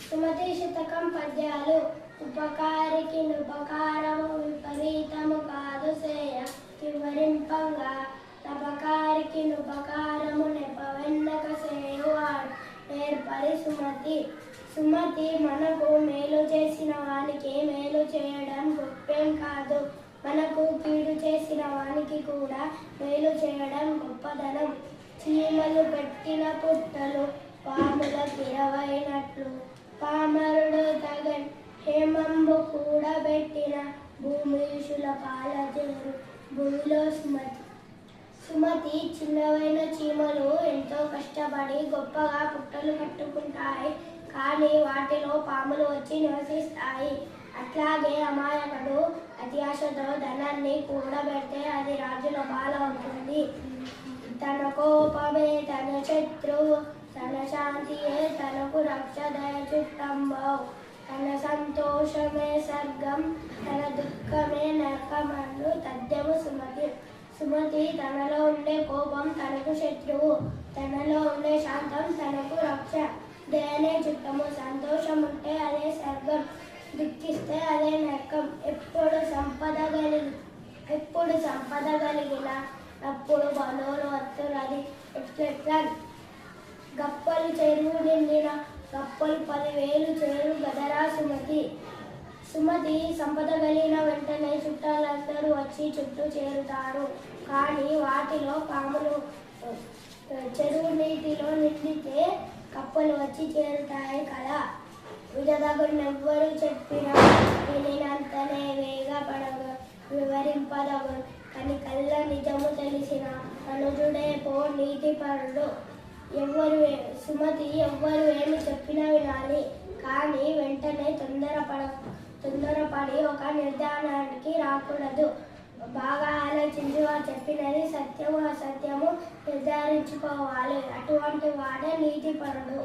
సుమతి శతకం పద్యాలు. ఉపకారికి నుపకారము విపరీతము కాదు సేయ వివరింపంగా, నపకారికి నుపకారము నెపవెన్నక సేయువాడు నేర్పరి సుమతి. సుమతి మనకు మేలు చేసిన వానికి మేలు చేయడం గొప్పేం కాదు, మనకు కీడు చేసిన వానికి కూడా మేలు చేయడం గొప్పదనం. చీమలు పెట్టిన పుట్టలు పాములకిరవైనట్లు, పామరుడు తగన్ హేమంబు కూడబెట్టిన భూమీషుల పాలజేరు భూమిలో సుమతి. సుమతి చిన్నవైన చీమలు ఎంతో కష్టపడి గొప్పగా పుట్టలు కట్టుకుంటాయి, కానీ వాటిలో పాములు వచ్చి నివసిస్తాయి. అట్లాగే అమాయకుడు అత్యాశతో ధనాన్ని కూడబెడితే అది రాజుల బాల అవుతుంది. తన కోపమే తన శత్రువు, తన శాంతియే తనకు రక్ష దయ చుట్టంబవు, తన సంతోషమే స్వర్గం, తన దుఃఖమే నరకమను తథ్యము సుమతి. సుమతి తనలో ఉండే కోపం తనకు శత్రువు, తనలో ఉండే శాంతం తనకు రక్ష, దయనే చుట్టము. సంతోషం ఉంటే అదే స్వర్గం, దుఃఖిస్తే అదే నరకం. ఎప్పుడు సంపద కలిగిన అప్పుడు బంధువులు వస్తున్నది ఎట్లెట్లా. గప్పలు చెరువు నిండిన గప్పలు 10,000 చేరు గదరా సుమతి. సుమతి సంపద కలిగిన వెంటనే చుట్టాలందరూ వచ్చి చుట్టూ చేరుతారు, కానీ వాటిలో పాములు చెరువు నీటిలో నిండితే కప్పలు వచ్చి చేరుతాయి కదా. విడదగునెవ్వరు చెప్పినా వినినంతనే వేగపడగ వివరింపదగు, కని కళ్ళ నిజము తెలిసిన అనుజుడే పో నీతిపరుడు. సుమతి ఎవ్వరు ఏమి చెప్పినా వినాలి, కానీ వెంటనే తొందరపడి ఒక నిర్ధారణకి రాకూడదు. బాగా ఆలోచించి వారు చెప్పినది సత్యము అసత్యము నిర్ధారించుకోవాలి. అటువంటి వాడే నీతిపరుడు.